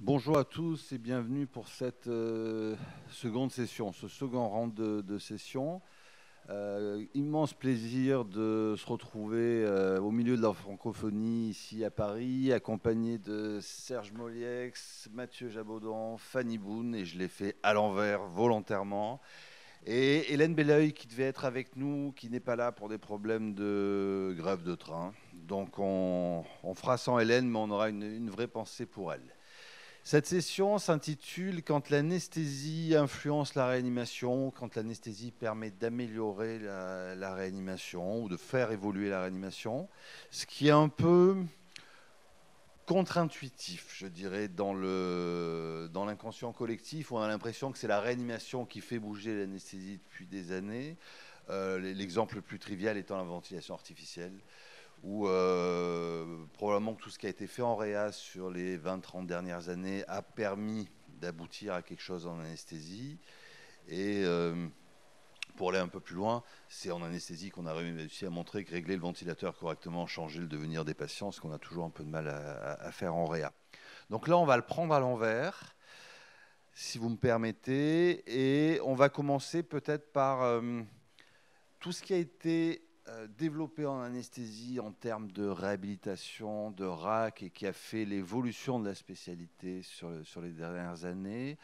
Bonjour à tous et bienvenue pour cette seconde session, ce second round de session. Immense plaisir de se retrouver au milieu de la francophonie ici à Paris, accompagné de Serge Moliex, Mathieu Jabaudan, Fanny Boone, et je l'ai fait à l'envers volontairement. Et Hélène Belleuil qui devait être avec nous, qui n'est pas là pour des problèmes de grève de train. Donc on fera sans Hélène, mais on aura une vraie pensée pour elle. Cette session s'intitule Quand l'anesthésie influence la réanimation, quand l'anesthésie permet d'améliorer la réanimation ou de faire évoluer la réanimation, ce qui est un peu contre-intuitif, je dirais, dans l'inconscient collectif, où on a l'impression que c'est la réanimation qui fait bouger l'anesthésie depuis des années. L'exemple le plus trivial étant la ventilation artificielle, où probablement que tout ce qui a été fait en réa sur les 20-30 dernières années a permis d'aboutir à quelque chose en anesthésie. Et pour aller un peu plus loin, c'est en anesthésie qu'on a réussi à montrer que régler le ventilateur correctement changeait le devenir des patients, ce qu'on a toujours un peu de mal à faire en réa. Donc là, on va le prendre à l'envers, si vous me permettez, et on va commencer peut-être par tout ce qui a été développé en anesthésie en termes de réhabilitation, de RAC, et qui a fait l'évolution de la spécialité sur les dernières années.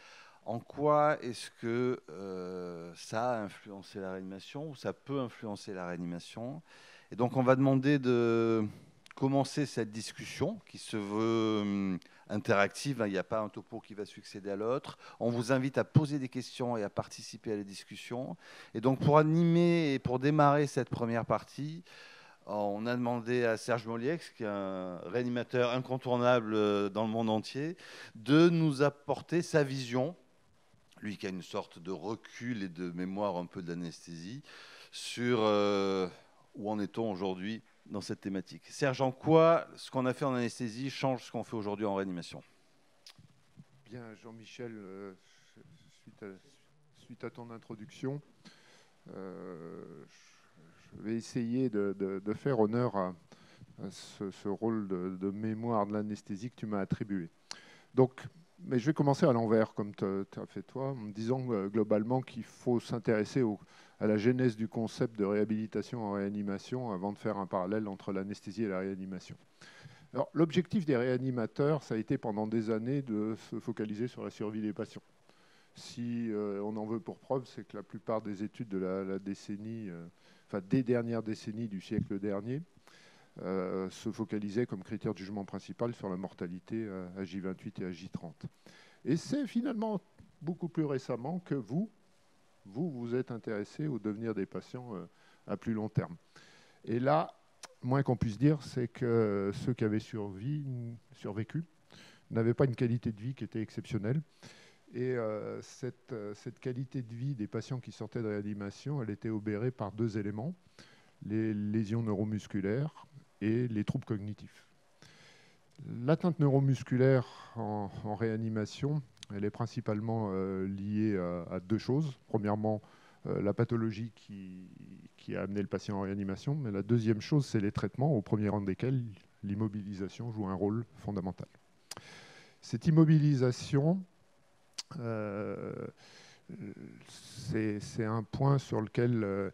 En quoi est-ce que ça a influencé la réanimation, ou ça peut influencer la réanimation? Et donc on va demander de commencer cette discussion qui se veut interactive, hein. Il n'y a pas un topo qui va succéder à l'autre. On vous invite à poser des questions et à participer à la discussion. Et donc pour animer et pour démarrer cette première partie, on a demandé à Serge Moliex, qui est un réanimateur incontournable dans le monde entier, de nous apporter sa vision, lui qui a une sorte de recul et de mémoire un peu de l'anesthésie, sur où en est-on aujourd'hui dans cette thématique. Serge, en quoi ce qu'on a fait en anesthésie change ce qu'on fait aujourd'hui en réanimation? Bien, Jean-Michel, suite à ton introduction, je vais essayer de faire honneur à ce rôle de mémoire de l'anesthésie que tu m'as attribué. Donc, mais je vais commencer à l'envers, comme tu as fait toi, en me disant globalement qu'il faut s'intéresser à la genèse du concept de réhabilitation en réanimation avant de faire un parallèle entre l'anesthésie et la réanimation. Alors, l'objectif des réanimateurs, ça a été pendant des années de se focaliser sur la survie des patients. Si on en veut pour preuve, c'est que la plupart des études de la décennie, des dernières décennies du siècle dernier, se focalisaient comme critère de jugement principal sur la mortalité à J28 et à J30. Et c'est finalement beaucoup plus récemment que vous êtes intéressé au devenir des patients à plus long terme. Et là, moins qu'on puisse dire, c'est que ceux qui avaient survécu n'avaient pas une qualité de vie qui était exceptionnelle. Et cette qualité de vie des patients qui sortaient de réanimation, elle était obérée par deux éléments, les lésions neuromusculaires et les troubles cognitifs. L'atteinte neuromusculaire en réanimation, elle est principalement liée à deux choses. Premièrement, la pathologie qui a amené le patient en réanimation, mais la deuxième chose, c'est les traitements, au premier rang desquels l'immobilisation joue un rôle fondamental. Cette immobilisation, c'est un point sur lequel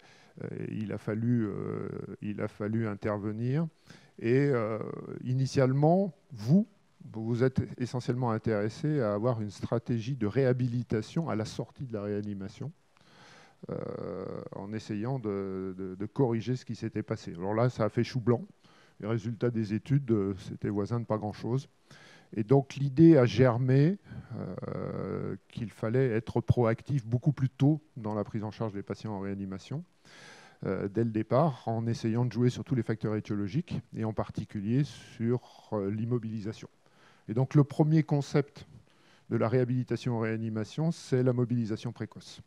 il a fallu intervenir. Et initialement, vous êtes essentiellement intéressé à avoir une stratégie de réhabilitation à la sortie de la réanimation, en essayant de corriger ce qui s'était passé. Alors là, ça a fait chou blanc. Les résultats des études, c'était voisin de pas grand-chose. Et donc l'idée a germé qu'il fallait être proactif beaucoup plus tôt dans la prise en charge des patients en réanimation, dès le départ, en essayant de jouer sur tous les facteurs étiologiques, et en particulier sur l'immobilisation. Et donc le premier concept de la réhabilitation en réanimation, c'est la mobilisation précoce.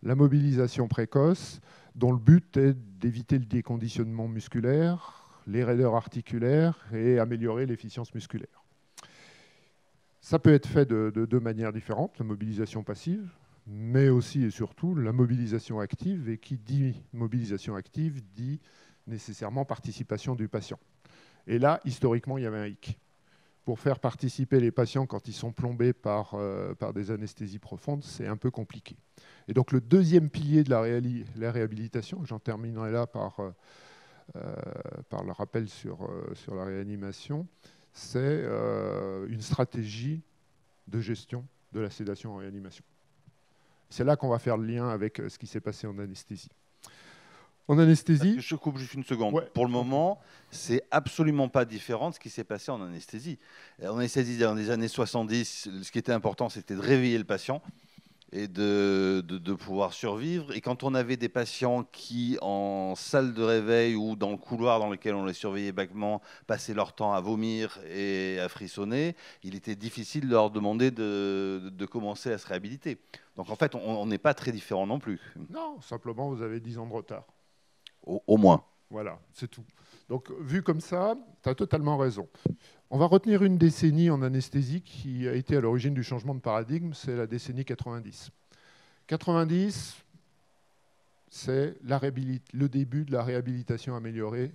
La mobilisation précoce, dont le but est d'éviter le déconditionnement musculaire, les raideurs articulaires et améliorer l'efficience musculaire. Ça peut être fait de deux manières différentes, la mobilisation passive, mais aussi et surtout la mobilisation active. Et qui dit mobilisation active dit nécessairement participation du patient. Et là, historiquement, il y avait un hic. pour faire participer les patients quand ils sont plombés par des anesthésies profondes, c'est un peu compliqué. Et donc le deuxième pilier de la réhabilitation, j'en terminerai là par le rappel sur la réanimation, c'est une stratégie de gestion de la sédation en réanimation. C'est là qu'on va faire le lien avec ce qui s'est passé en anesthésie. En anesthésie... Je coupe juste une seconde. Ouais. Pour le moment, c'est absolument pas différent de ce qui s'est passé en anesthésie. En anesthésie, dans les années 70, ce qui était important, c'était de réveiller le patient et de pouvoir survivre. Et quand on avait des patients qui, en salle de réveil ou dans le couloir dans lequel on les surveillait vaguement, passaient leur temps à vomir et à frissonner, il était difficile de leur demander de commencer à se réhabiliter. Donc en fait, on n'est pas très différent non plus. Non, simplement, vous avez 10 ans de retard. Au moins. Voilà, c'est tout. Donc, vu comme ça, tu as totalement raison. On va retenir une décennie en anesthésie qui a été à l'origine du changement de paradigme, c'est la décennie 90. 90, c'est le début de la réhabilitation améliorée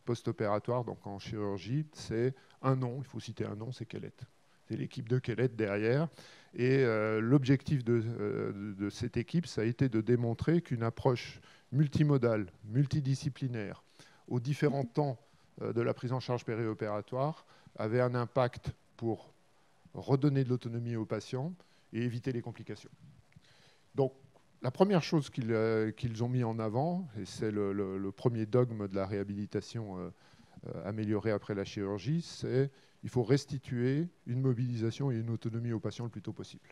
post-opératoire, donc en chirurgie. C'est un nom, il faut citer un nom, c'est Kellett. C'est l'équipe de Kellett derrière. Et l'objectif de cette équipe, ça a été de démontrer qu'une approche multimodale, multidisciplinaire, aux différents temps de la prise en charge périopératoire, avait un impact pour redonner de l'autonomie aux patients et éviter les complications. Donc, la première chose qu'ils ont mis en avant, et c'est le premier dogme de la réhabilitation améliorée après la chirurgie, c'est qu'il faut restituer une mobilisation et une autonomie aux patients le plus tôt possible.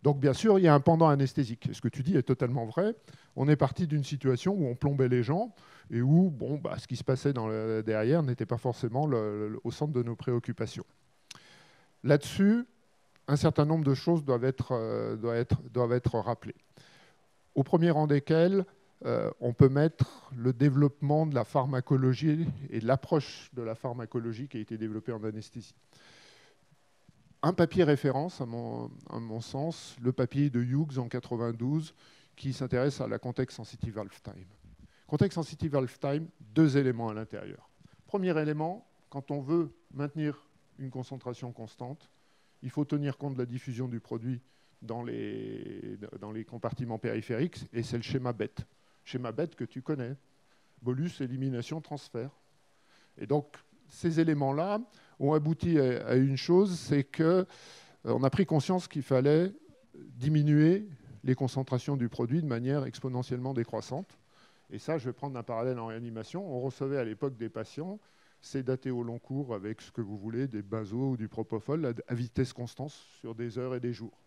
Donc, bien sûr, il y a un pendant anesthésique. Et ce que tu dis est totalement vrai. On est parti d'une situation où on plombait les gens et où ce qui se passait derrière n'était pas forcément au centre de nos préoccupations. Là-dessus, un certain nombre de choses doivent être rappelées. Au premier rang desquelles, on peut mettre le développement de la pharmacologie et de l'approche de la pharmacologie qui a été développée en anesthésie. Un papier référence, à mon sens, le papier de Hughes en 92, qui s'intéresse à la context sensitive half time. Context sensitive half time, 2 éléments à l'intérieur. Premier élément, quand on veut maintenir une concentration constante, il faut tenir compte de la diffusion du produit dans les compartiments périphériques, et c'est le schéma BET. Schéma BET que tu connais. Bolus, élimination, transfert. Et donc, ces éléments-là ont abouti à une chose, c'est qu'on a pris conscience qu'il fallait diminuer les concentrations du produit de manière exponentiellement décroissante. Et ça, je vais prendre un parallèle en réanimation. On recevait à l'époque des patients sédatés au long cours avec ce que vous voulez, des benzos ou du propofol à vitesse constante sur des heures et des jours.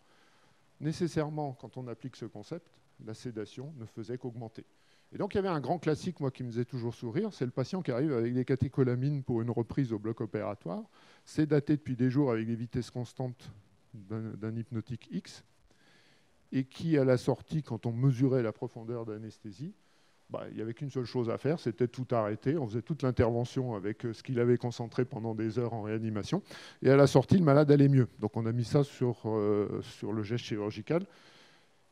Nécessairement, quand on applique ce concept, la sédation ne faisait qu'augmenter. Et donc, il y avait un grand classique, moi, qui me faisait toujours sourire, c'est le patient qui arrive avec des catécholamines pour une reprise au bloc opératoire, sédaté depuis des jours avec des vitesses constantes d'un hypnotique X, et qui, à la sortie, quand on mesurait la profondeur d'anesthésie, il n'y avait qu'une seule chose à faire, c'était tout arrêter. On faisait toute l'intervention avec ce qu'il avait concentré pendant des heures en réanimation. Et à la sortie, le malade allait mieux. Donc, on a mis ça sur le geste chirurgical.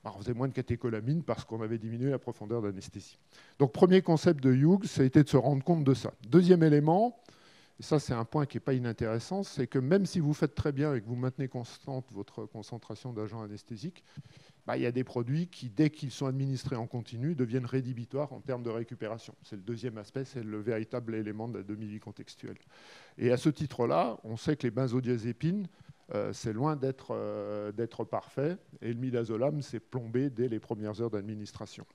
On faisait moins de catécholamine parce qu'on avait diminué la profondeur d'anesthésie. Donc, premier concept de Hughes, ça a été de se rendre compte de ça. Deuxième élément, et ça c'est un point qui n'est pas inintéressant, c'est que même si vous faites très bien et que vous maintenez constante votre concentration d'agents anesthésiques, il y a des produits qui, dès qu'ils sont administrés en continu, deviennent rédhibitoires en termes de récupération. C'est le deuxième aspect, c'est le véritable élément de la demi-vie contextuelle. Et à ce titre-là, on sait que les benzodiazépines, c'est loin d'être parfait, et le midazolam s'est plombé dès les premières heures d'administration.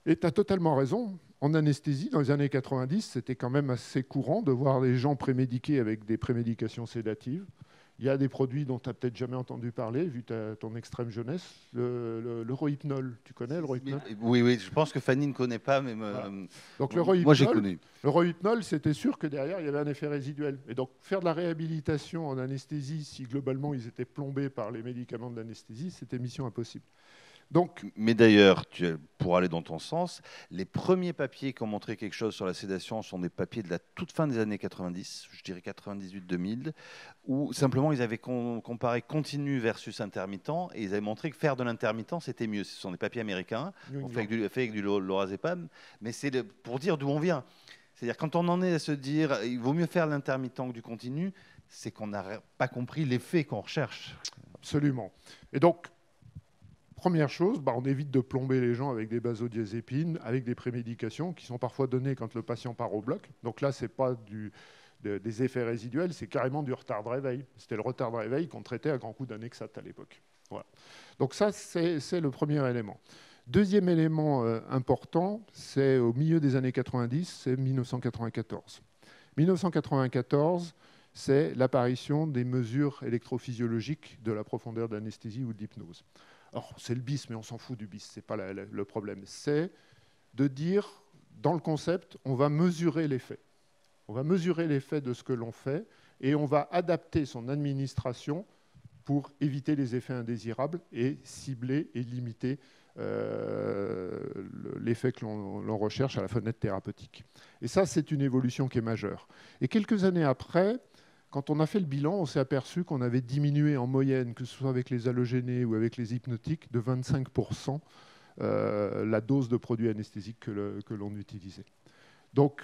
Et tu as totalement raison, en anesthésie, dans les années 90, c'était quand même assez courant de voir les gens prémédiqués avec des prémédications sédatives. Il y a des produits dont tu n'as peut-être jamais entendu parler, vu ton extrême jeunesse, le Rohypnol. Tu connais le Rohypnol ? Oui, je pense que Fanny ne connaît pas, mais voilà. Donc, moi j'ai connu. Le Rohypnol, c'était sûr que derrière, il y avait un effet résiduel. Et donc, faire de la réhabilitation en anesthésie, si globalement ils étaient plombés par les médicaments de l'anesthésie, c'était mission impossible. Donc, mais d'ailleurs, pour aller dans ton sens, les premiers papiers qui ont montré quelque chose sur la sédation sont des papiers de la toute fin des années 90, je dirais 98-2000, où simplement ils avaient comparé continu versus intermittent, et ils avaient montré que faire de l'intermittent, c'était mieux. Ce sont des papiers américains, fait avec du lorazépam, mais c'est pour dire d'où on vient. C'est-à-dire quand on en est à se dire il vaut mieux faire l'intermittent que du continu, c'est qu'on n'a pas compris l'effet qu'on recherche. Absolument. Et donc, première chose, on évite de plomber les gens avec des benzodiazépines, avec des prémédications qui sont parfois données quand le patient part au bloc. Donc là, ce n'est pas des effets résiduels, c'est carrément du retard de réveil. C'était le retard de réveil qu'on traitait à grands coups d'Annexate à l'époque. Voilà. Donc ça, c'est le premier élément. Deuxième élément important, c'est au milieu des années 90, c'est 1994. 1994, c'est l'apparition des mesures électrophysiologiques de la profondeur d'anesthésie ou d'hypnose. Alors, c'est le bis, mais on s'en fout du bis, ce n'est pas le problème. C'est de dire, dans le concept, on va mesurer l'effet. On va mesurer l'effet de ce que l'on fait et on va adapter son administration pour éviter les effets indésirables et cibler et limiter l'effet que l'on recherche à la fenêtre thérapeutique. Et ça, c'est une évolution qui est majeure. Et quelques années après, quand on a fait le bilan, on s'est aperçu qu'on avait diminué en moyenne, que ce soit avec les halogénés ou avec les hypnotiques, de 25% la dose de produits anesthésiques que l'on utilisait. Donc,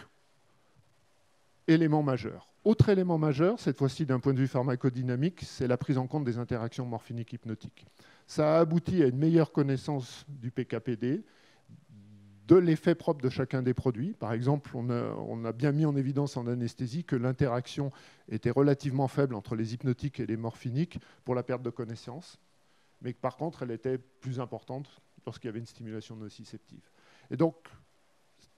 élément majeur. Autre élément majeur, cette fois-ci d'un point de vue pharmacodynamique, c'est la prise en compte des interactions morphiniques-hypnotiques. Ça a abouti à une meilleure connaissance du PKPD, de l'effet propre de chacun des produits. Par exemple, on a bien mis en évidence en anesthésie que l'interaction était relativement faible entre les hypnotiques et les morphiniques pour la perte de connaissance, mais que par contre, elle était plus importante lorsqu'il y avait une stimulation nociceptive. Et donc,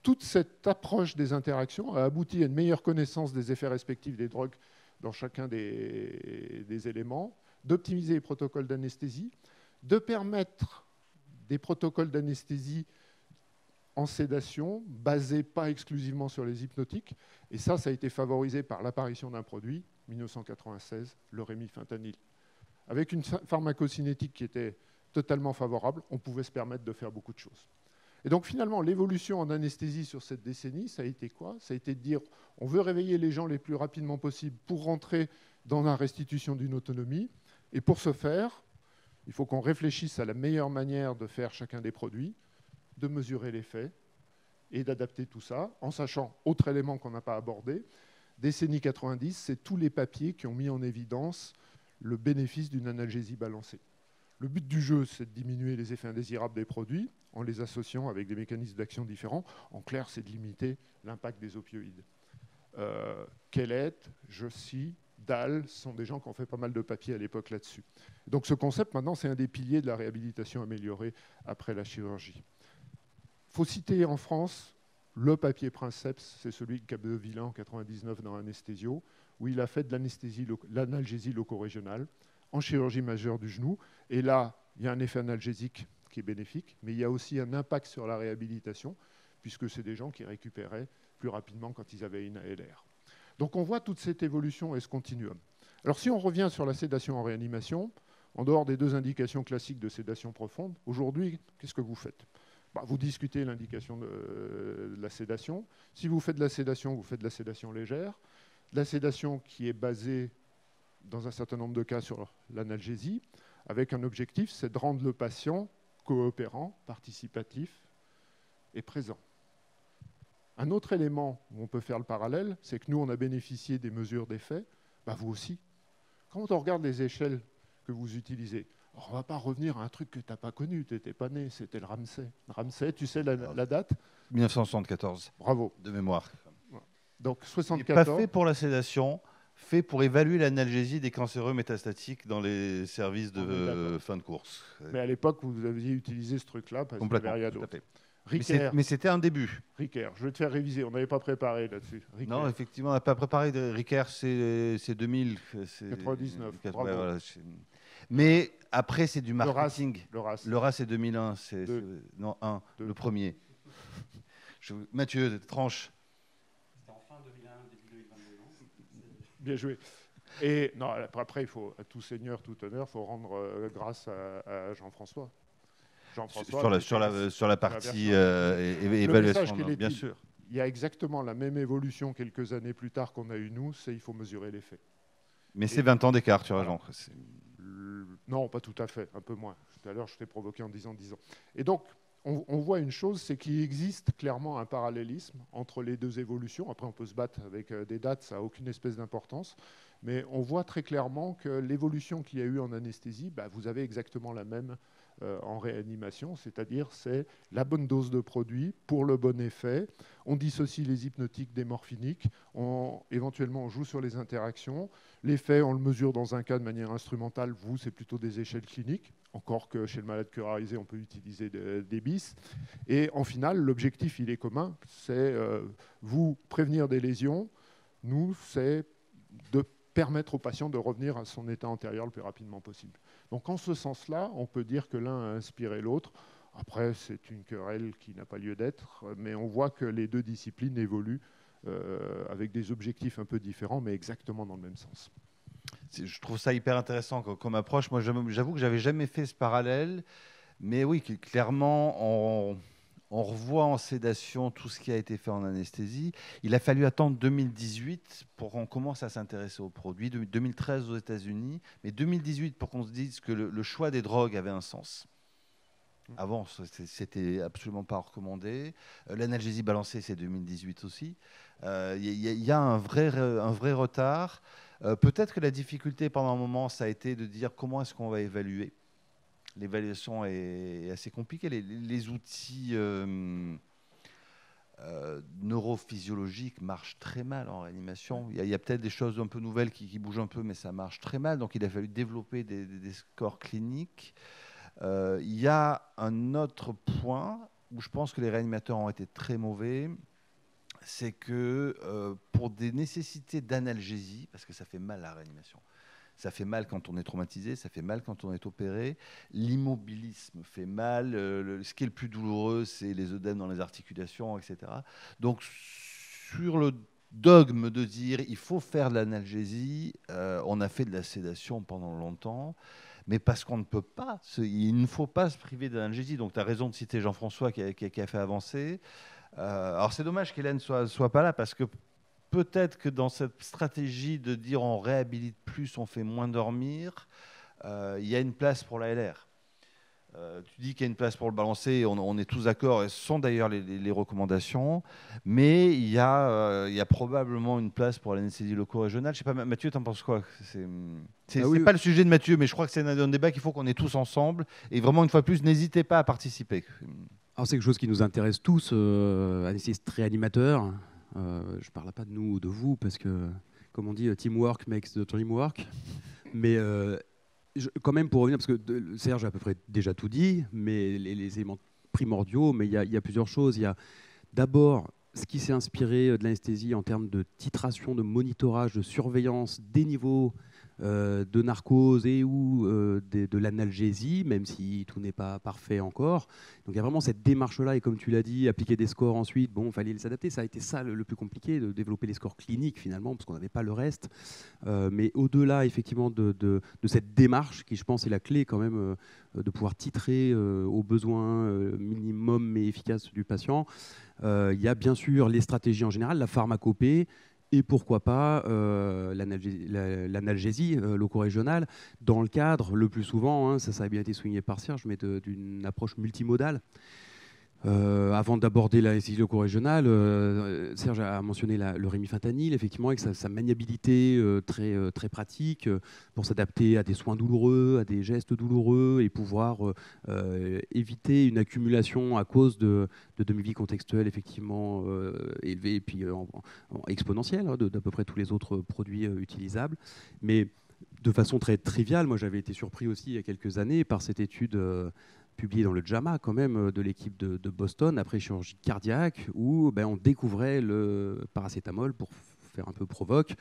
toute cette approche des interactions a abouti à une meilleure connaissance des effets respectifs des drogues dans chacun des éléments, d'optimiser les protocoles d'anesthésie, de permettre des protocoles d'anesthésie en sédation, basés pas exclusivement sur les hypnotiques. Et ça a été favorisé par l'apparition d'un produit, 1996, le rémifentanil. Avec une pharmacocinétique qui était totalement favorable, on pouvait se permettre de faire beaucoup de choses. Et donc finalement, l'évolution en anesthésie sur cette décennie, ça a été quoi? Ça a été de dire, on veut réveiller les gens les plus rapidement possible pour rentrer dans la restitution d'une autonomie. Et pour ce faire, il faut qu'on réfléchisse à la meilleure manière de faire chacun des produits, de mesurer l'effet et d'adapter tout ça, en sachant, autre élément qu'on n'a pas abordé, décennie 90, c'est tous les papiers qui ont mis en évidence le bénéfice d'une analgésie balancée. Le but du jeu, c'est de diminuer les effets indésirables des produits en les associant avec des mécanismes d'action différents. En clair, c'est de limiter l'impact des opioïdes. Kellett, Jossi, Dahl sont des gens qui ont fait pas mal de papiers à l'époque là-dessus. Donc ce concept, maintenant, c'est un des piliers de la réhabilitation améliorée après la chirurgie. Il faut citer en France le papier Princeps, c'est celui de Capdeville en 99 dans Anesthésio, où il a fait de l'analgésie loco-régionale en chirurgie majeure du genou. Et là, il y a un effet analgésique qui est bénéfique, mais il y a aussi un impact sur la réhabilitation, puisque c'est des gens qui récupéraient plus rapidement quand ils avaient une ALR. Donc on voit toute cette évolution et ce continuum. Alors si on revient sur la sédation en réanimation, en dehors des deux indications classiques de sédation profonde, aujourd'hui, qu'est-ce que vous faites? Vous discutez l'indication de la sédation. Si vous faites de la sédation, vous faites de la sédation légère. De la sédation qui est basée, dans un certain nombre de cas, sur l'analgésie, avec un objectif, c'est de rendre le patient coopérant, participatif et présent. Un autre élément où on peut faire le parallèle, c'est que nous, on a bénéficié des mesures d'effet, vous aussi. Quand on regarde les échelles que vous utilisez, on ne va pas revenir à un truc que tu n'as pas connu, tu n'étais pas né, c'était le Ramsay. Ramsay, tu sais la date? 1974. Bravo. De mémoire. Donc 74. Il n'est pas fait pour la sédation, fait pour évaluer l'analgésie des cancéreux métastatiques dans les services de fin de course. Mais à l'époque, vous aviez utilisé ce truc-là parce qu'il n'y avait rien d'autre. Mais c'était un début. Ricoeur, je vais te faire réviser, on n'avait pas préparé là-dessus. Non, effectivement, on n'a pas préparé. Ricoeur, c'est 2000. 99, bravo. Ouais, voilà, mais après, c'est du marketing. Le RAS, c'est 2001. Non, le premier. Mathieu, tranche. C'était en fin 2001, début 2022. Bien joué. Et non, après, il faut, à tout seigneur, tout honneur, il faut rendre grâce à Jean-François. Sur la partie évaluation, bien sûr. Il y a exactement la même évolution quelques années plus tard qu'on a eu nous, c'est il faut mesurer l'effet. Mais c'est 20 ans d'écart, tu vois, Jean. Non, pas tout à fait, un peu moins. Tout à l'heure, je t'ai provoqué en disant 10 ans. Et donc, on voit une chose, c'est qu'il existe clairement un parallélisme entre les deux évolutions. Après, on peut se battre avec des dates, ça n'a aucune espèce d'importance. Mais on voit très clairement que l'évolution qu'il y a eu en anesthésie, vous avez exactement la même en réanimation, c'est-à-dire c'est la bonne dose de produit pour le bon effet. On dissocie les hypnotiques des morphiniques, éventuellement on joue sur les interactions. L'effet, on le mesure dans un cas de manière instrumentale, vous, c'est plutôt des échelles cliniques, encore que chez le malade curarisé, on peut utiliser des BIS. Et en final, l'objectif, il est commun, c'est vous prévenir des lésions. Nous, c'est de permettre au patient de revenir à son état antérieur le plus rapidement possible. Donc en ce sens-là, on peut dire que l'un a inspiré l'autre. Après, c'est une querelle qui n'a pas lieu d'être, mais on voit que les deux disciplines évoluent avec des objectifs un peu différents, mais exactement dans le même sens. Je trouve ça hyper intéressant comme approche. Moi, j'avoue que j'avais jamais fait ce parallèle, mais oui, clairement, on revoit en sédation tout ce qui a été fait en anesthésie. Il a fallu attendre 2018 pour qu'on commence à s'intéresser aux produits, 2013 aux États-Unis, mais 2018 pour qu'on se dise que le choix des drogues avait un sens. Avant, c'était absolument pas recommandé. L'analgésie balancée, c'est 2018 aussi. Il y a un vrai retard. Peut-être que la difficulté pendant un moment, ça a été de dire comment est-ce qu'on va évaluer. L'évaluation est assez compliquée. Les outils neurophysiologiques marchent très mal en réanimation. Il y a peut-être des choses un peu nouvelles qui bougent un peu, mais ça marche très mal. Donc il a fallu développer des scores cliniques. Il y a un autre point où je pense que les réanimateurs ont été très mauvais, c'est que pour des nécessités d'analgésie, parce que ça fait mal la réanimation, ça fait mal quand on est traumatisé, ça fait mal quand on est opéré, l'immobilisme fait mal, ce qui est le plus douloureux, c'est les œdèmes dans les articulations, etc. Donc sur le dogme de dire il faut faire de l'analgésie, on a fait de la sédation pendant longtemps, mais parce qu'on ne peut pas, il ne faut pas se priver d'analgésie. Donc tu as raison de citer Jean-François qui a fait avancer. Alors c'est dommage qu'Hélène soit pas là, parce que peut-être que dans cette stratégie de dire on réhabilite plus, on fait moins dormir, il y a une place pour la LR. Tu dis qu'il y a une place pour le balancer, on est tous d'accord, et ce sont d'ailleurs les recommandations, mais il y a probablement une place pour l'anesthésie loco-régionale. Je ne sais pas, Mathieu, tu en penses quoi? C'est pas le sujet de Mathieu, mais je crois que c'est un débat qu'il faut qu'on ait tous ensemble, et vraiment, une fois de plus, n'hésitez pas à participer. Alors c'est quelque chose qui nous intéresse tous, anesthésistes réanimateurs. Je ne parle pas de nous ou de vous, parce que, comme on dit, teamwork makes the dream work. Mais quand même, pour revenir, parce que Serge a à peu près déjà tout dit, mais les éléments primordiaux, mais il y a plusieurs choses. Il y a d'abord ce qui s'est inspiré de l'anesthésie en termes de titration, de monitorage, de surveillance des niveaux de narcose et ou de l'analgésie, même si tout n'est pas parfait encore. Donc il y a vraiment cette démarche-là, et comme tu l'as dit, appliquer des scores ensuite, bon, il fallait les adapter. Ça a été ça le plus compliqué, de développer les scores cliniques finalement, parce qu'on n'avait pas le reste. Mais au-delà effectivement de cette démarche, qui je pense est la clé quand même, de pouvoir titrer aux besoins minimum mais efficaces du patient, il y a bien sûr les stratégies en général, la pharmacopée, et pourquoi pas l'analgésie loco-régionale, dans le cadre, le plus souvent, hein, ça a bien été souligné par Serge, mais d'une approche multimodale. Avant d'aborder l'anesthésie loco-régionale, Serge a mentionné le rémifentanil, effectivement, avec sa maniabilité très pratique pour s'adapter à des soins douloureux, à des gestes douloureux, et pouvoir éviter une accumulation à cause de demi-vie contextuelle effectivement élevée, et puis exponentielle, hein, d'à peu près tous les autres produits utilisables. Mais de façon très triviale, moi j'avais été surpris aussi il y a quelques années par cette étude publié dans le JAMA quand même, de l'équipe de Boston, après chirurgie cardiaque, où on découvrait le paracétamol, pour faire un peu provoque.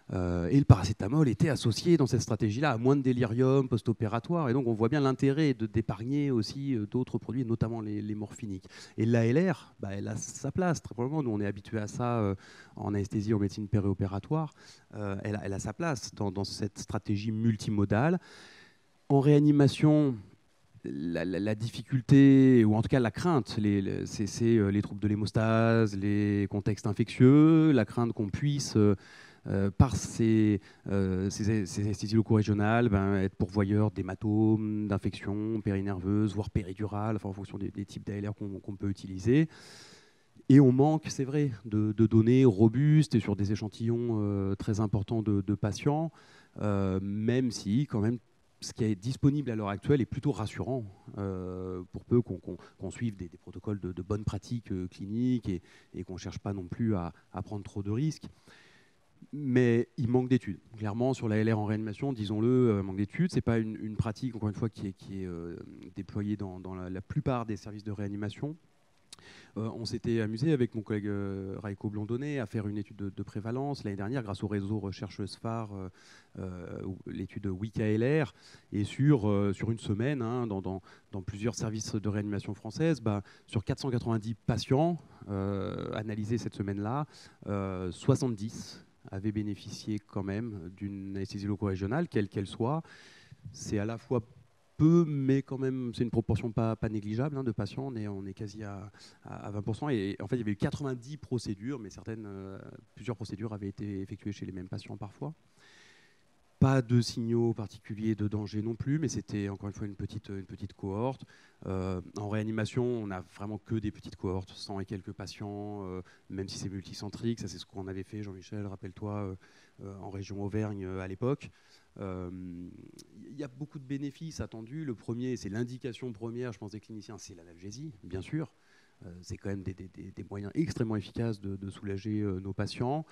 Et le paracétamol était associé dans cette stratégie-là à moins de délirium post-opératoire. Et donc on voit bien l'intérêt d'épargner aussi d'autres produits, notamment les morphiniques. Et l'ALR, elle a sa place, très probablement. Nous, on est habitué à ça en anesthésie, en médecine péréopératoire. Elle a sa place dans cette stratégie multimodale. En réanimation, la difficulté, ou en tout cas la crainte, c'est les troubles de l'hémostase, les contextes infectieux, la crainte qu'on puisse par ces anesthésies locaux-régionales, être pourvoyeur d'hématomes, d'infections périnerveuses, voire péridurales, enfin, en fonction des types d'ALR qu'on peut utiliser. Et on manque, c'est vrai, de données robustes et sur des échantillons très importants de patients, même si, quand même, ce qui est disponible à l'heure actuelle est plutôt rassurant, pour peu qu'on suive des protocoles de bonnes pratiques cliniques et qu'on ne cherche pas non plus à prendre trop de risques. Mais il manque d'études. Clairement, sur la LR en réanimation, disons-le, manque d'études. Ce n'est pas une pratique, encore une fois, qui est déployée dans la plupart des services de réanimation. On s'était amusé avec mon collègue Raiko Blondonnet à faire une étude de prévalence l'année dernière grâce au réseau recherche SPHAR, l'étude WICA-LR, et sur une semaine, hein, dans plusieurs services de réanimation française, sur 490 patients analysés cette semaine-là, 70 avaient bénéficié quand même d'une anesthésie locaux-régionale, quelle qu'elle soit. C'est à la fois peu, mais quand même, c'est une proportion pas négligeable, hein, de patients. On est quasi à 20%. Et en fait, il y avait eu 90 procédures, mais plusieurs procédures avaient été effectuées chez les mêmes patients parfois. Pas de signaux particuliers de danger non plus, mais c'était encore une fois une petite cohorte. En réanimation, on n'a vraiment que des petites cohortes, 100 et quelques patients, même si c'est multicentrique. Ça, c'est ce qu'on avait fait, Jean-Michel, rappelle-toi, en région Auvergne à l'époque. Il y a beaucoup de bénéfices attendus. Le premier, c'est l'indication première, je pense, des cliniciens, c'est l'analgésie, bien sûr. C'est quand même des moyens extrêmement efficaces de soulager nos patients.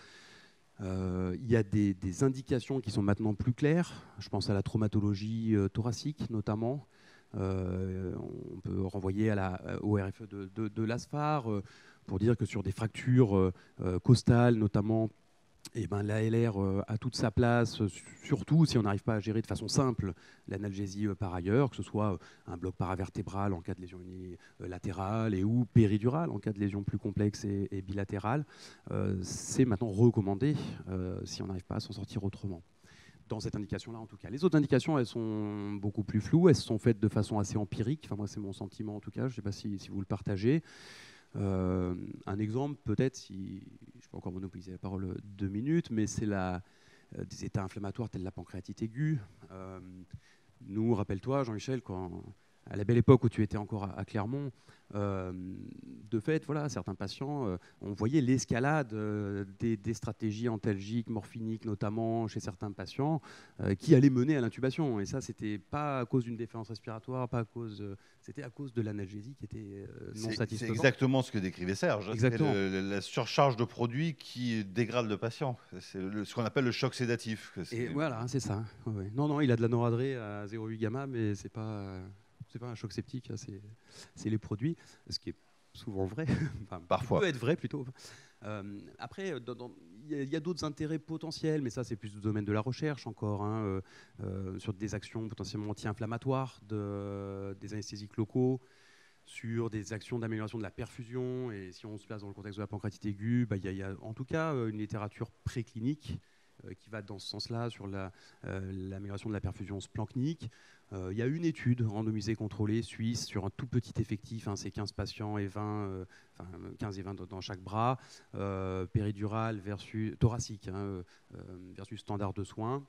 Il y a des indications qui sont maintenant plus claires. Je pense à la traumatologie thoracique, notamment. On peut renvoyer au RFE de l'ASFAR pour dire que sur des fractures costales, notamment, l'ALR a toute sa place, surtout si on n'arrive pas à gérer de façon simple l'analgésie par ailleurs, que ce soit un bloc paravertébral en cas de lésion unilatérale ou péridurale en cas de lésion plus complexe et bilatérale. C'est maintenant recommandé si on n'arrive pas à s'en sortir autrement. Dans cette indication-là, en tout cas. Les autres indications, elles sont beaucoup plus floues. Elles sont faites de façon assez empirique. Enfin, moi, c'est mon sentiment, en tout cas. Je ne sais pas si vous le partagez. Un exemple, peut-être, si je peux encore monopoliser la parole 2 minutes, mais c'est des états inflammatoires tels la pancréatite aiguë. Nous, rappelle-toi, Jean-Michel, à la belle époque où tu étais encore à Clermont, de fait, voilà, certains patients, on voyait l'escalade des stratégies antalgiques, morphiniques, notamment chez certains patients, qui allaient mener à l'intubation. Et ça, c'était pas à cause d'une défaillance respiratoire, c'était à cause de l'analgésie qui était non satisfaisante. C'est exactement ce que décrivait Serge. Exactement. La surcharge de produits qui dégrade le patient. C'est ce qu'on appelle le choc sédatif. Et voilà, c'est ça. Ouais. Non, il a de la noradrée à 0,8 gamma, mais c'est pas un choc septique, c'est les produits, ce qui est souvent vrai, enfin, parfois. Peut être vrai plutôt. Après, il y a d'autres intérêts potentiels, mais ça c'est plus du domaine de la recherche encore, hein, sur des actions potentiellement anti-inflammatoires des anesthésiques locaux, sur des actions d'amélioration de la perfusion, et si on se place dans le contexte de la pancréatite aiguë, il y a en tout cas une littérature préclinique qui va dans ce sens-là sur l'amélioration de la perfusion splanchnique. Il y a une étude randomisée contrôlée suisse sur un tout petit effectif, hein, c'est 15 patients et 15 et 20 dans chaque bras, péridurale versus thoracique, hein, versus standard de soins,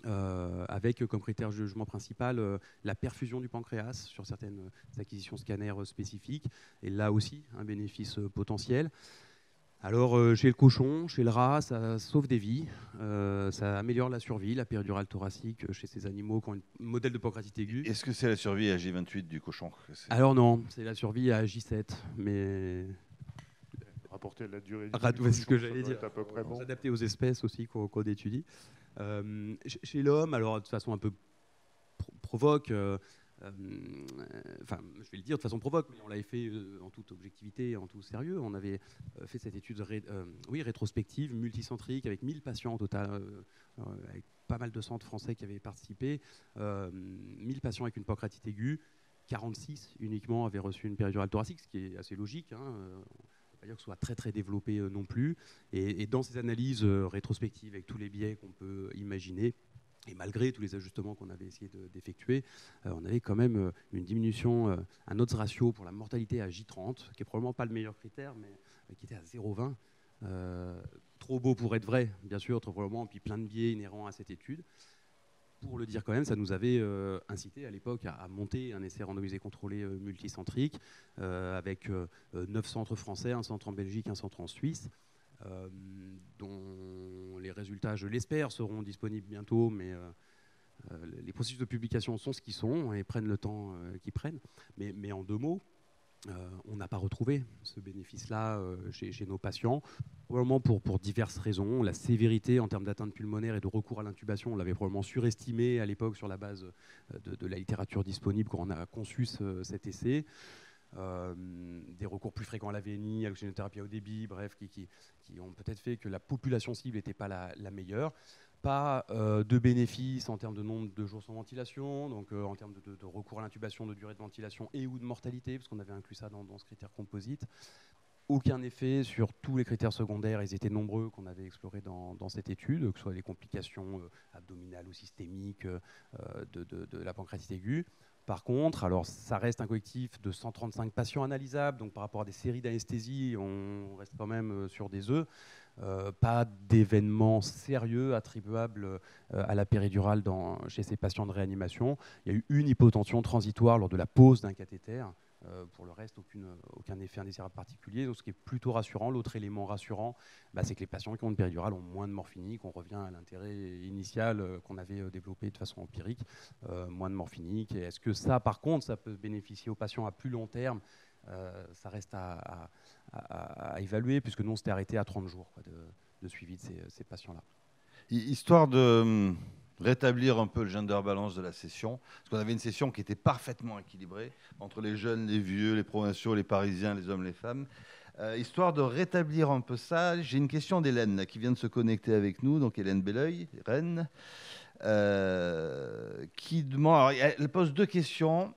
avec comme critère de jugement principal la perfusion du pancréas sur certaines acquisitions scanners spécifiques. Et là aussi, un bénéfice potentiel. Alors, chez le cochon, chez le rat, ça sauve des vies, ça améliore la survie, la péridurale thoracique chez ces animaux qui ont un modèle de pancréatite aiguë. Est-ce que c'est la survie à J28 du cochon? Alors non, c'est la survie à J7, mais... Rapporter à la durée c'est ce que j'allais dire. À peu près bon. S'adapter aux espèces aussi qu'on étudie. Chez l'homme, alors de façon un peu provoque... je vais le dire de façon provoque, mais on l'avait fait en toute objectivité et en tout sérieux. On avait fait cette étude rétrospective, multicentrique, avec 1000 patients au total, avec pas mal de centres français qui avaient participé. 1000 patients avec une pancréatite aiguë, 46 uniquement avaient reçu une péridurale thoracique, ce qui est assez logique. Hein. On ne peut pas dire que ce soit très très développé non plus. Et dans ces analyses rétrospectives, avec tous les biais qu'on peut imaginer, et malgré tous les ajustements qu'on avait essayé d'effectuer, on avait quand même une diminution, un odds ratio pour la mortalité à J30, qui n'est probablement pas le meilleur critère, mais qui était à 0,20. trop beau pour être vrai, bien sûr, trop probablement, puis plein de biais inhérents à cette étude. Pour le dire quand même, ça nous avait incité à l'époque à monter un essai randomisé contrôlé multicentrique avec 9 centres français, un centre en Belgique, un centre en Suisse, dont les résultats, je l'espère, seront disponibles bientôt, mais les processus de publication sont ce qu'ils sont et prennent le temps qu'ils prennent. Mais en 2 mots, on n'a pas retrouvé ce bénéfice-là chez nos patients, probablement pour diverses raisons. La sévérité en termes d'atteinte pulmonaire et de recours à l'intubation, on l'avait probablement surestimé à l'époque sur la base de la littérature disponible quand on a conçu cet essai. Des recours plus fréquents à la VNI, à l'oxygénothérapie à haut débit, bref, qui ont peut-être fait que la population cible n'était pas la meilleure. Pas de bénéfices en termes de nombre de jours sans ventilation, donc en termes de recours à l'intubation, de durée de ventilation et ou de mortalité, parce qu'on avait inclus ça dans ce critère composite. Aucun effet sur tous les critères secondaires, ils étaient nombreux qu'on avait explorés dans cette étude, que ce soit les complications abdominales ou systémiques de la pancréatite aiguë. Par contre, alors ça reste un collectif de 135 patients analysables, donc par rapport à des séries d'anesthésie, on reste quand même sur des œufs. Pas d'événements sérieux attribuables à la péridurale chez ces patients de réanimation. Il y a eu une hypotension transitoire lors de la pose d'un cathéter. Pour le reste, aucun effet indésirable particulier. Donc, ce qui est plutôt rassurant. L'autre élément rassurant, c'est que les patients qui ont une péridurale ont moins de morphinique. On revient à l'intérêt initial qu'on avait développé de façon empirique. Moins de morphinique. Et est-ce que ça, par contre, ça peut bénéficier aux patients à plus long terme? Ça reste à évaluer, puisque nous, on s'était arrêté à 30 jours de suivi de ces patients-là. Histoire de rétablir un peu le gender balance de la session, parce qu'on avait une session qui était parfaitement équilibrée entre les jeunes, les vieux, les provinciaux, les parisiens, les hommes, les femmes. Histoire de rétablir un peu ça, j'ai une question d'Hélène là, qui vient de se connecter avec nous, donc Hélène Belleuil, Rennes, qui demande, alors, elle pose 2 questions.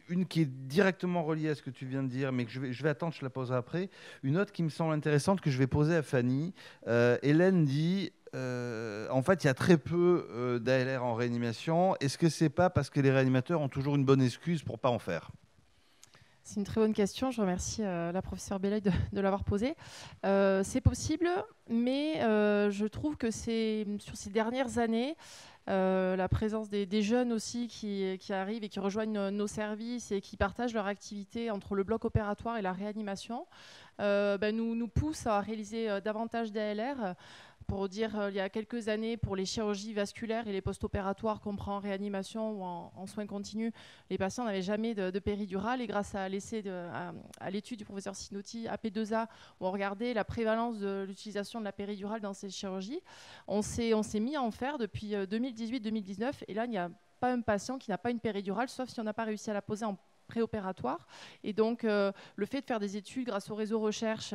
Une qui est directement reliée à ce que tu viens de dire, mais que je vais attendre, je la poserai après. Une autre qui me semble intéressante, que je vais poser à Fanny. Hélène dit, en fait, il y a très peu d'ALR en réanimation. Est-ce que c'est pas parce que les réanimateurs ont toujours une bonne excuse pour pas en faire? C'est une très bonne question. Je remercie la professeure Belleuil de l'avoir posée. C'est possible, mais je trouve que c'est sur ces dernières années, la présence des jeunes aussi qui arrivent et qui rejoignent nos services et qui partagent leur activité entre le bloc opératoire et la réanimation nous pousse à réaliser davantage d'ALR. Pour dire, il y a quelques années, pour les chirurgies vasculaires et les post-opératoires qu'on prend en réanimation ou en soins continus, les patients n'avaient jamais de péridurale. Et grâce à l'étude du professeur Sinotti, AP2A, où on regardait la prévalence de l'utilisation de la péridurale dans ces chirurgies, on s'est mis à en faire depuis 2018-2019. Et là, il n'y a pas un patient qui n'a pas une péridurale, sauf si on n'a pas réussi à la poser en préopératoire. Et donc, le fait de faire des études grâce au réseau recherche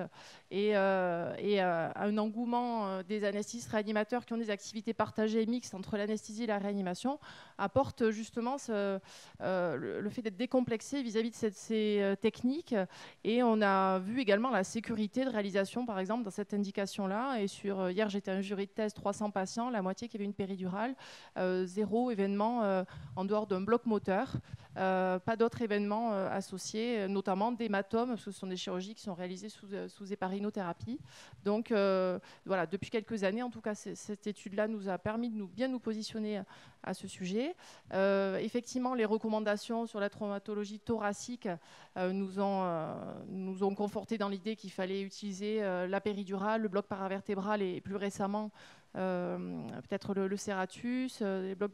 et à un engouement des anesthésistes réanimateurs qui ont des activités partagées et mixtes entre l'anesthésie et la réanimation apporte justement le fait d'être décomplexé vis-à-vis de ces techniques. Et on a vu également la sécurité de réalisation, par exemple, dans cette indication-là. Et hier, j'étais à un jury de thèse, 300 patients, la moitié qui avait une péridurale, 0 événement en dehors d'un bloc moteur, pas d'autres événements associés, notamment d'hématomes, parce que ce sont des chirurgies qui sont réalisées sous héparinothérapie. Donc voilà, depuis quelques années, en tout cas, cette étude-là nous a permis de bien nous positionner à ce sujet. Effectivement, les recommandations sur la traumatologie thoracique nous ont conforté dans l'idée qu'il fallait utiliser la péridurale, le bloc paravertébral et plus récemment peut-être le serratus, les blocs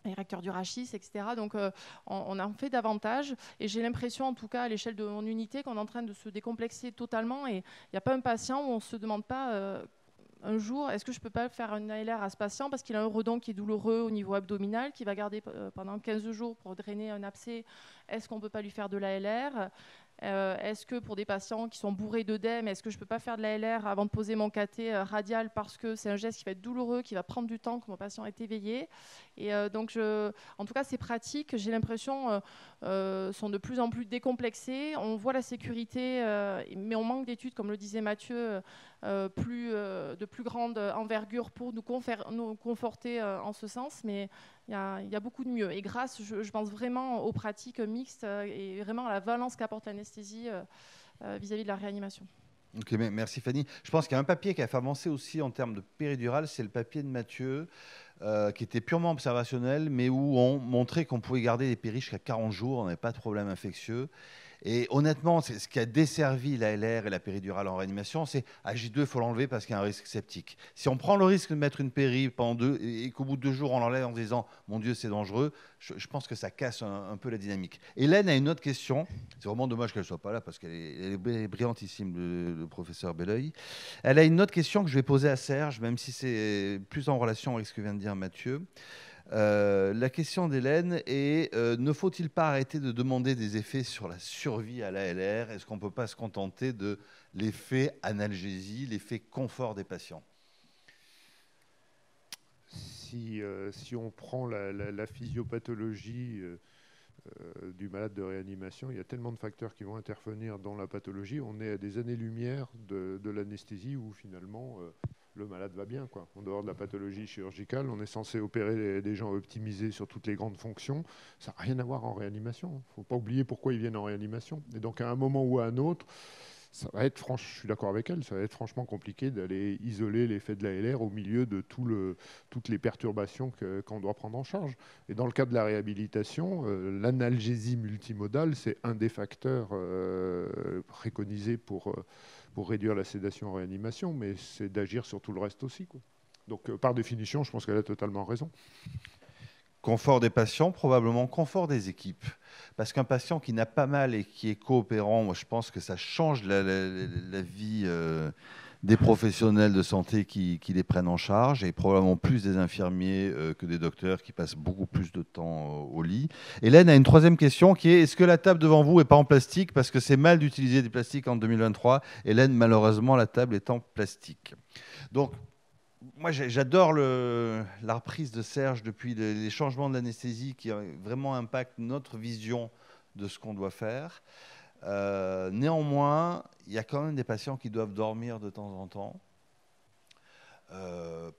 les réacteurs du rachis, etc. Donc on en fait davantage et j'ai l'impression, en tout cas à l'échelle de mon unité, qu'on est en train de se décomplexer totalement et il n'y a pas un patient où on ne se demande pas un jour, est-ce que je ne peux pas faire un ALR à ce patient parce qu'il a un redon qui est douloureux au niveau abdominal, qui va garder pendant 15 jours pour drainer un abcès, est-ce qu'on ne peut pas lui faire de l'ALR? Est-ce que pour des patients qui sont bourrés d'œdème, est-ce que je ne peux pas faire de l'ALR avant de poser mon cathé radial parce que c'est un geste qui va être douloureux, qui va prendre du temps, que mon patient est éveillé. Et donc, en tout cas, ces pratiques, j'ai l'impression, sont de plus en plus décomplexées. On voit la sécurité, mais on manque d'études, comme le disait Mathieu, de plus grande envergure pour nous conforter en ce sens. Mais il y a beaucoup de mieux. Et grâce, je pense vraiment aux pratiques mixtes et vraiment à la valence qu'apporte l'anesthésie vis-à-vis de la réanimation. Ok, merci Fanny. Je pense qu'il y a un papier qui a fait avancer aussi en termes de péridurale, c'est le papier de Mathieu, qui était purement observationnel, mais où on montrait qu'on pouvait garder les péris jusqu'à 40 jours, on n'avait pas de problème infectieux. Et honnêtement, c'est ce qui a desservi la LR et la péridurale en réanimation, c'est AJ2, il faut l'enlever parce qu'il y a un risque septique. Si on prend le risque de mettre une péri pendant 2 et qu'au bout de 2 jours on l'enlève en se disant mon Dieu c'est dangereux, je pense que ça casse un peu la dynamique. Hélène a une autre question, c'est vraiment dommage qu'elle ne soit pas là parce qu'elle est brillantissime, le professeur Belleuil. Elle a une autre question que je vais poser à Serge, même si c'est plus en relation avec ce que vient de dire Mathieu. La question d'Hélène est ne faut-il pas arrêter de demander des effets sur la survie à l'ALR? Est-ce qu'on ne peut pas se contenter de l'effet analgésie, l'effet confort des patients? Si on prend la physiopathologie du malade de réanimation, il y a tellement de facteurs qui vont intervenir dans la pathologie. On est à des années-lumière de l'anesthésie où finalement le malade va bien, quoi. En dehors de la pathologie chirurgicale, on est censé opérer des gens optimisés sur toutes les grandes fonctions. Ça n'a rien à voir en réanimation. Il ne faut pas oublier pourquoi ils viennent en réanimation. Et donc à un moment ou à un autre, ça va être je suis d'accord avec elle, ça va être franchement compliqué d'aller isoler l'effet de l'ALR au milieu de toutes les perturbations qu'on doit prendre en charge. Et dans le cas de la réhabilitation, l'analgésie multimodale, c'est un des facteurs préconisés pour réduire la sédation en réanimation, mais c'est d'agir sur tout le reste aussi, quoi. Donc par définition, je pense qu'elle a totalement raison. Confort des patients, probablement confort des équipes. Parce qu'un patient qui n'a pas mal et qui est coopérant, moi je pense que ça change la vie des professionnels de santé qui les prennent en charge, et probablement plus des infirmiers que des docteurs qui passent beaucoup plus de temps au lit. Hélène a une troisième question qui est: est-ce que la table devant vous n'est pas en plastique? Parce que c'est mal d'utiliser du plastique en 2023. Hélène, malheureusement, la table est en plastique. Donc, moi, j'adore la reprise de Serge depuis les changements de l'anesthésie qui vraiment impactent notre vision de ce qu'on doit faire. Néanmoins, il y a quand même des patients qui doivent dormir de temps en temps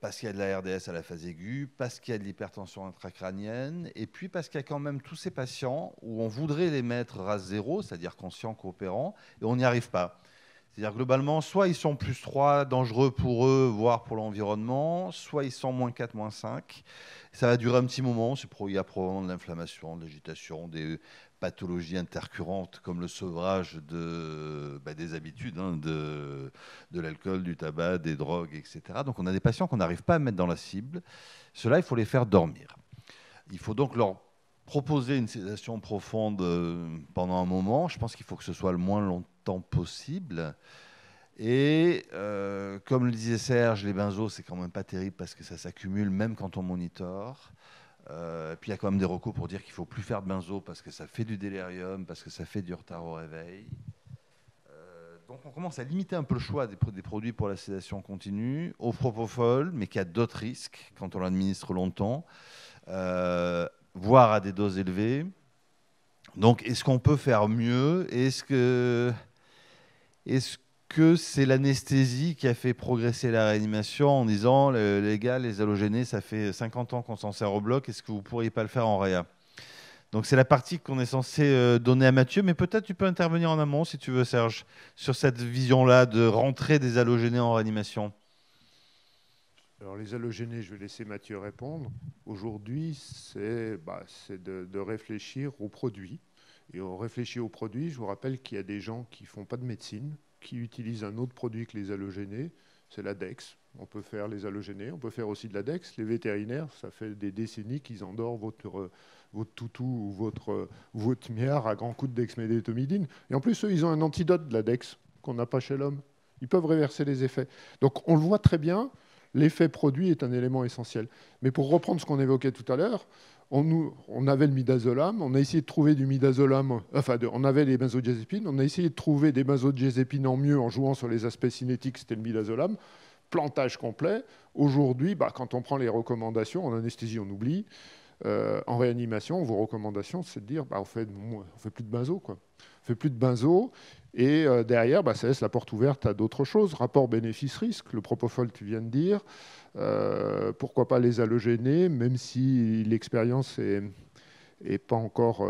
parce qu'il y a de la RDS à la phase aiguë, parce qu'il y a de l'hypertension intracrânienne, et puis parce qu'il y a quand même tous ces patients où on voudrait les mettre RAS 0, c'est-à-dire conscients coopérants, et on n'y arrive pas. C'est-à-dire globalement, soit ils sont plus 3, dangereux pour eux, voire pour l'environnement, soit ils sont moins 4, moins 5. Ça va durer un petit moment, il y a probablement de l'inflammation, de l'agitation, des pathologies intercurrentes comme le sevrage des habitudes, de l'alcool, du tabac, des drogues, etc. Donc on a des patients qu'on n'arrive pas à mettre dans la cible. Ceux-là, il faut les faire dormir. Il faut donc leur proposer une sédation profonde pendant un moment. Je pense qu'il faut que ce soit le moins longtemps possible. Et comme le disait Serge, les benzos, c'est quand même pas terrible parce que ça s'accumule même quand on monitore. Puis il y a quand même des recours pour dire qu'il ne faut plus faire de benzo parce que ça fait du délirium, parce que ça fait du retard au réveil. Donc on commence à limiter un peu le choix des produits pour la sédation continue, au propofol, mais qui a d'autres risques quand on l'administre longtemps, voire à des doses élevées. Donc est-ce qu'on peut faire mieux? Est-ce que c'est l'anesthésie qui a fait progresser la réanimation en disant les gars, les halogénés, ça fait 50 ans qu'on s'en sert au bloc, est-ce que vous ne pourriez pas le faire en réa? Donc c'est la partie qu'on est censé donner à Mathieu, mais peut-être tu peux intervenir en amont si tu veux, Serge, sur cette vision-là de rentrer des halogénés en réanimation. Alors les halogénés, je vais laisser Mathieu répondre. Aujourd'hui, c'est de réfléchir aux produits. Et on réfléchit aux produits, je vous rappelle qu'il y a des gens qui ne font pas de médecine, qui utilisent un autre produit que les halogénés, c'est la Dex. On peut faire les halogénés, on peut faire aussi de la Dex. Les vétérinaires, ça fait des décennies qu'ils endorment votre toutou ou votre miard à grands coups de dexmédétomidine. Et en plus, eux, ils ont un antidote de la Dex qu'on n'a pas chez l'homme. Ils peuvent réverser les effets. Donc on le voit très bien, l'effet produit est un élément essentiel. Mais pour reprendre ce qu'on évoquait tout à l'heure, on avait le midazolam, on a essayé de trouver du midazolam, on avait les benzodiazépines, on a essayé de trouver des benzodiazépines en mieux en jouant sur les aspects cinétiques, c'était le midazolam, plantage complet. Aujourd'hui, quand on prend les recommandations, en anesthésie on oublie, en réanimation, vos recommandations, c'est de dire on fait plus de benzo, quoi. On fait plus de benzo, et derrière, ça laisse la porte ouverte à d'autres choses. Rapport bénéfice-risque, le propofol, tu viens de dire. Pourquoi pas les halogénés, même si l'expérience est pas encore,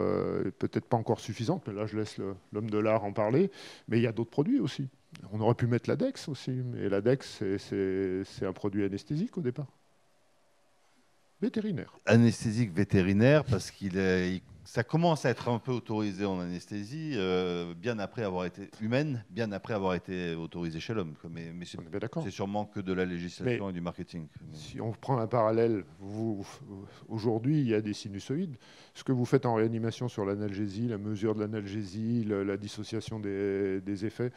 peut-être pas encore suffisante, mais là je laisse l'homme de l'art en parler. Mais il y a d'autres produits aussi. On aurait pu mettre l'Adex aussi, mais l'Adex, c'est un produit anesthésique au départ. Vétérinaire. Anesthésique vétérinaire, parce ça commence à être un peu autorisé en anesthésie, bien après avoir été humaine, bien après avoir été autorisé chez l'homme. Mais c'est sûrement que de la législation et du marketing. Si on prend un parallèle, aujourd'hui, il y a des sinusoïdes. Ce que vous faites en réanimation sur l'analgésie, la mesure de l'analgésie, la dissociation des effets,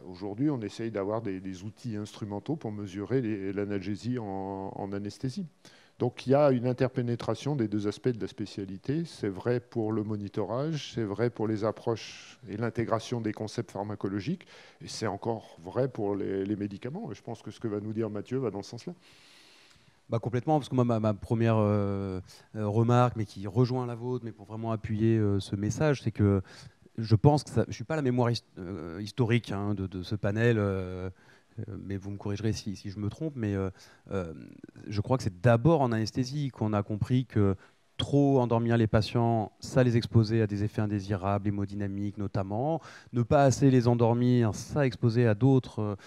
aujourd'hui, on essaye d'avoir des outils instrumentaux pour mesurer l'analgésie en anesthésie. Donc il y a une interpénétration des deux aspects de la spécialité. C'est vrai pour le monitorage, c'est vrai pour les approches et l'intégration des concepts pharmacologiques, et c'est encore vrai pour les médicaments. Et je pense que ce que va nous dire Mathieu va dans ce sens-là. Complètement, parce que moi, ma première remarque, mais qui rejoint la vôtre, mais pour vraiment appuyer ce message, c'est que je pense que je ne suis pas la mémoire historique de ce panel, mais vous me corrigerez si je me trompe, mais je crois que c'est d'abord en anesthésie qu'on a compris que trop endormir les patients, ça les exposait à des effets indésirables, hémodynamiques notamment. Ne pas assez les endormir, ça exposait à d'autres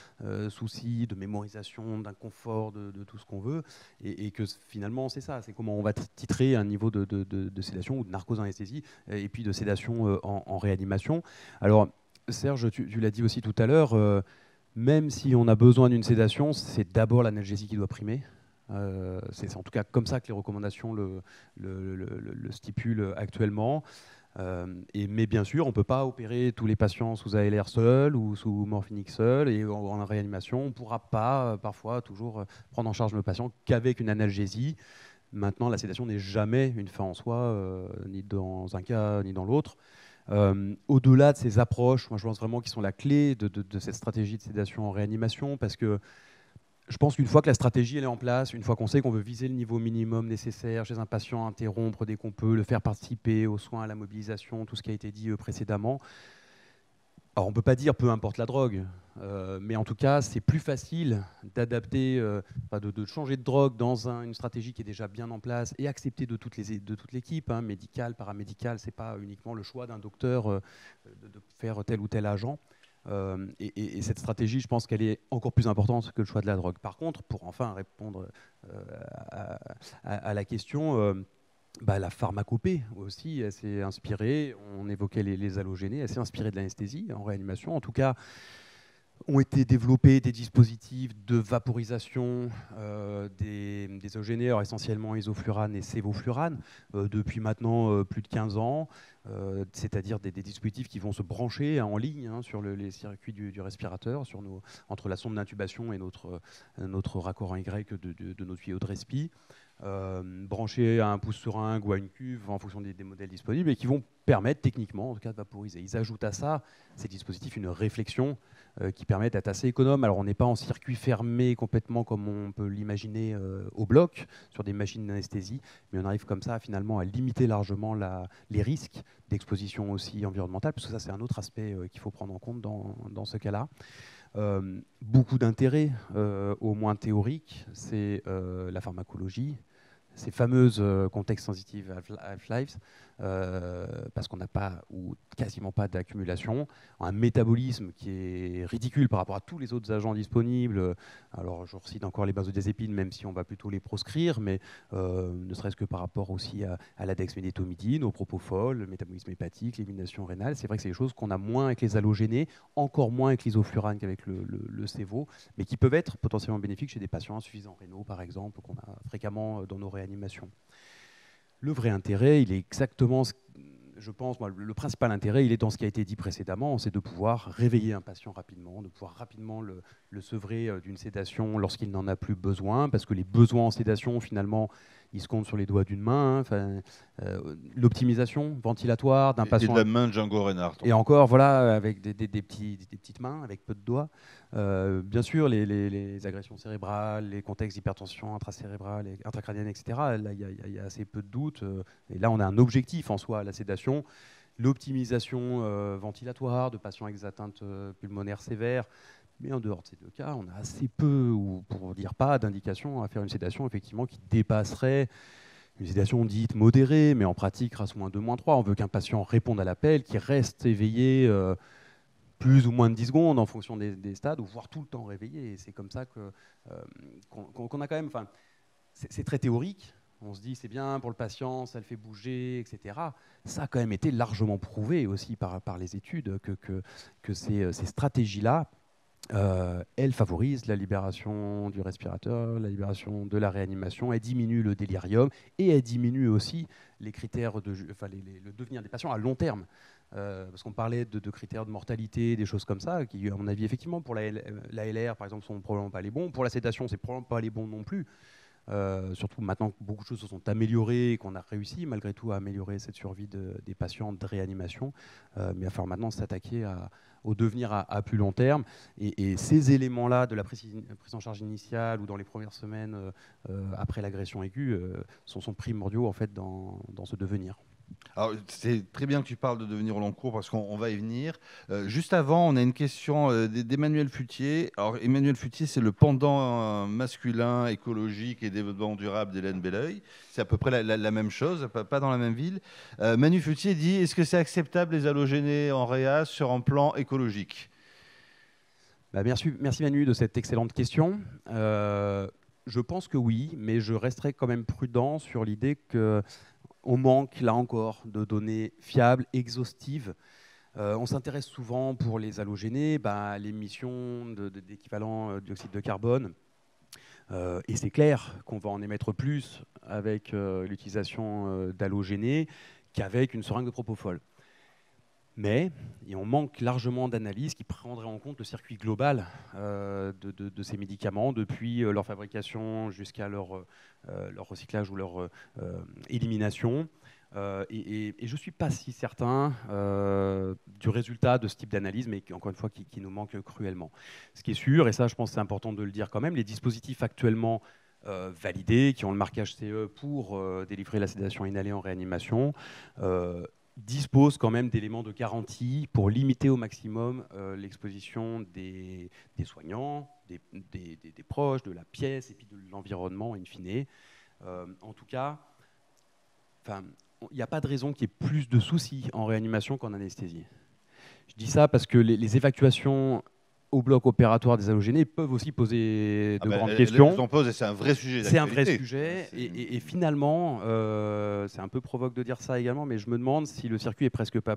soucis de mémorisation, d'inconfort, de tout ce qu'on veut. Et que finalement, c'est ça, c'est comment on va titrer un niveau de sédation ou de narcose anesthésie, et puis de sédation en réanimation. Alors, Serge, tu l'as dit aussi tout à l'heure, même si on a besoin d'une sédation, c'est d'abord l'analgésie qui doit primer. C'est en tout cas comme ça que les recommandations le stipulent actuellement. Mais bien sûr, on ne peut pas opérer tous les patients sous ALR seul ou sous morphinique seul. Et en réanimation, on ne pourra pas parfois toujours prendre en charge le patient qu'avec une analgésie. Maintenant, la sédation n'est jamais une fin en soi, ni dans un cas ni dans l'autre. Au-delà de ces approches, moi je pense vraiment qu'ils sont la clé de cette stratégie de sédation en réanimation, parce que je pense qu'une fois que la stratégie elle est en place, une fois qu'on sait qu'on veut viser le niveau minimum nécessaire chez un patient, interrompre dès qu'on peut, le faire participer aux soins, à la mobilisation, tout ce qui a été dit précédemment, alors on ne peut pas dire peu importe la drogue, mais en tout cas c'est plus facile d'adapter, de changer de drogue dans une stratégie qui est déjà bien en place et acceptée de toute l'équipe, médicale, paramédicale, ce n'est pas uniquement le choix d'un docteur de faire tel ou tel agent. Et cette stratégie, je pense qu'elle est encore plus importante que le choix de la drogue. Par contre, pour enfin répondre à la question, la pharmacopée aussi, elle s'est inspirée, on évoquait les halogénés, elle s'est inspirée de l'anesthésie en réanimation. En tout cas, ont été développés des dispositifs de vaporisation des halogénés, alors essentiellement isoflurane et sévoflurane, depuis maintenant plus de 15 ans, c'est-à-dire des dispositifs qui vont se brancher en ligne sur les circuits du respirateur, entre la sonde d'intubation et notre raccord en Y de notre tuyau de respi. Branchés à un pouce seringue ou à une cuve en fonction des modèles disponibles, et qui vont permettre techniquement en tout cas de vaporiser. Ils ajoutent à ça, ces dispositifs, une réflexion qui permet d'être assez économe. Alors on n'est pas en circuit fermé complètement comme on peut l'imaginer au bloc sur des machines d'anesthésie, mais on arrive comme ça finalement à limiter largement les risques d'exposition aussi environnementale, parce que ça c'est un autre aspect qu'il faut prendre en compte dans ce cas-là. Beaucoup d'intérêt, au moins théorique, c'est la pharmacologie, ces fameuses contextes sensitifs half-lives, parce qu'on n'a pas ou quasiment pas d'accumulation, un métabolisme qui est ridicule par rapport à tous les autres agents disponibles. Alors je recite encore les benzodiazépines, même si on va plutôt les proscrire, mais ne serait-ce que par rapport aussi à la dexmédetomidine, au propofol, le métabolisme hépatique, l'élimination rénale. C'est vrai que c'est des choses qu'on a moins avec les halogénés, encore moins avec l'isoflurane qu'avec le sévo, mais qui peuvent être potentiellement bénéfiques chez des patients insuffisants rénaux, par exemple, qu'on a fréquemment dans nos réanimations. Le vrai intérêt, il est exactement, je pense, moi, le principal intérêt, il est dans ce qui a été dit précédemment, c'est de pouvoir réveiller un patient rapidement, de pouvoir rapidement le sevrer d'une sédation lorsqu'il n'en a plus besoin, parce que les besoins en sédation, finalement, ils se comptent sur les doigts d'une main. L'optimisation ventilatoire d'un patient. Et de la main de Django Reinhardt. Et encore, voilà, avec des petites mains, avec peu de doigts. Bien sûr, les agressions cérébrales, les contextes d'hypertension intracérébrale, intracrânienne, etc., là, il y a assez peu de doutes. Et là, on a un objectif en soi, la sédation. L'optimisation ventilatoire de patients avec des atteintes pulmonaires sévères. Mais en dehors de ces deux cas, on a assez peu, ou pour dire pas, d'indications à faire une sédation effectivement qui dépasserait une sédation dite modérée, mais en pratique RAS-2, -3. On veut qu'un patient réponde à l'appel, qu'il reste éveillé plus ou moins de 10 secondes en fonction des stades, ou voire tout le temps réveillé. Et c'est comme ça qu'on a quand même... C'est très théorique. On se dit c'est bien pour le patient, ça le fait bouger, etc. Ça a quand même été largement prouvé aussi par les études que ces stratégies-là, elles favorisent la libération du respirateur, la libération de la réanimation, elles diminuent le délirium et elles diminuent aussi les critères le devenir des patients à long terme. Parce qu'on parlait de critères de mortalité, des choses comme ça, qui, à mon avis, effectivement, pour la LR, par exemple, sont probablement pas les bons. Pour la sédation, c'est probablement pas les bons non plus. Surtout maintenant que beaucoup de choses se sont améliorées et qu'on a réussi malgré tout à améliorer cette survie des patients de réanimation. Mais il va falloir maintenant s'attaquer au devenir à plus long terme. Et ces éléments-là de la prise en charge initiale ou dans les premières semaines après l'agression aiguë sont primordiaux en fait, dans ce devenir. Alors, c'est très bien que tu parles de devenir au long cours parce qu'on va y venir. Juste avant, on a une question d'Emmanuel Futier. Alors, Emmanuel Futier, c'est le pendant masculin, écologique et développement durable d'Hélène Belleuil. C'est à peu près la même chose, pas dans la même ville. Manu Futier dit, est-ce que c'est acceptable les halogénés en réa sur un plan écologique ? Merci Manu de cette excellente question. Je pense que oui, mais je resterai quand même prudent sur l'idée que on manque, là encore, de données fiables, exhaustives. On s'intéresse souvent pour les halogénés à l'émission d'équivalent dioxyde de carbone. Et c'est clair qu'on va en émettre plus avec l'utilisation d'halogénés qu'avec une seringue de propofol. Mais on manque largement d'analyses qui prendraient en compte le circuit global de ces médicaments, depuis leur fabrication jusqu'à leur recyclage ou leur élimination. Et je ne suis pas si certain du résultat de ce type d'analyse, mais encore une fois, qui nous manque cruellement. Ce qui est sûr, et ça je pense que c'est important de le dire quand même, les dispositifs actuellement validés, qui ont le marquage CE pour délivrer la sédation inhalée en réanimation, dispose quand même d'éléments de garantie pour limiter au maximum l'exposition des soignants, des proches, de la pièce et puis de l'environnement in fine. En tout cas, il n'y a pas de raison qu'il y ait plus de soucis en réanimation qu'en anesthésie. Je dis ça parce que les évacuations au bloc opératoire des halogénés peuvent aussi poser de grandes questions. C'est un vrai sujet. C'est un vrai sujet. Et finalement, c'est un peu provoque de dire ça également, mais je me demande si le circuit est presque pas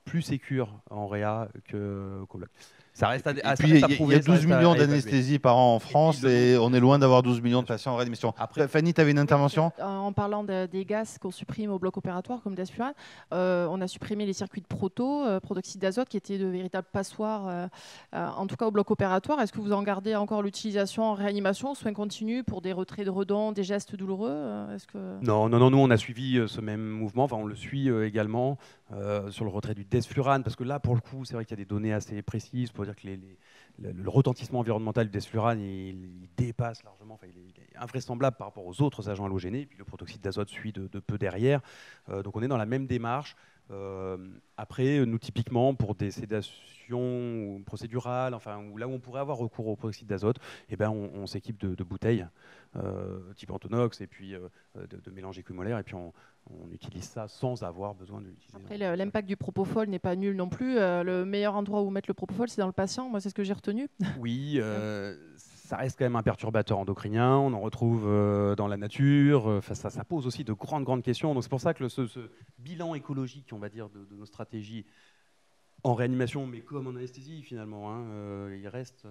plus sécure en réa qu'au bloc. Ça reste à prouver. Il y a 12 millions d'anesthésies par an en France et on est loin d'avoir 12 millions de patients en réanimation. Après, Fanny, tu avais une intervention ? En parlant des gaz qu'on supprime au bloc opératoire, comme Desflurane, on a supprimé les circuits de protoxyde d'azote, qui étaient de véritables passoires, en tout cas au bloc opératoire. Est-ce que vous en gardez encore l'utilisation en réanimation, soins continus pour des retraits de redons, des gestes douloureux ? Non, nous on a suivi ce même mouvement, on le suit également sur le retrait du Desflurane, parce que là, pour le coup, c'est vrai qu'il y a des données assez précises pour dire que le retentissement environnemental du Desflurane, il dépasse largement, il est invraisemblable par rapport aux autres agents halogénés, et puis le protoxyde d'azote suit de peu derrière. Donc on est dans la même démarche. Après, nous, typiquement, pour des sédations procédurales, ou là où on pourrait avoir recours au protoxyde d'azote, on s'équipe de bouteilles type Antonox et puis de mélange équimolaire, et puis on utilise ça sans avoir besoin de l'utiliser. Après, l'impact du propofol n'est pas nul non plus. Le meilleur endroit où mettre le propofol, c'est dans le patient. Moi, c'est ce que j'ai retenu. Oui, ça reste quand même un perturbateur endocrinien. On en retrouve dans la nature. Ça pose aussi de grandes questions. Donc c'est pour ça que ce bilan écologique, on va dire, de nos stratégies en réanimation, mais comme en anesthésie finalement, il reste.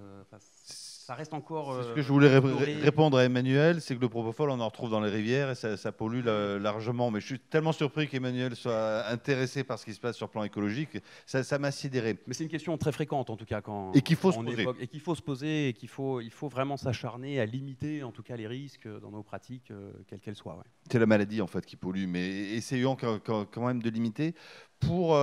Ça reste encore. C'est ce que je voulais répondre à Emmanuel, c'est que le propofol, on en retrouve dans les rivières et ça pollue largement. Mais je suis tellement surpris qu'Emmanuel soit intéressé par ce qui se passe sur le plan écologique. Ça m'a sidéré. Mais c'est une question très fréquente, en tout cas, et qu'il faut se poser. Et qu'il faut se poser, et qu'il faut vraiment s'acharner à limiter, en tout cas, les risques dans nos pratiques, quelles qu'elles soient. Ouais. C'est la maladie, en fait, qui pollue. Mais essayons quand même de limiter. Pour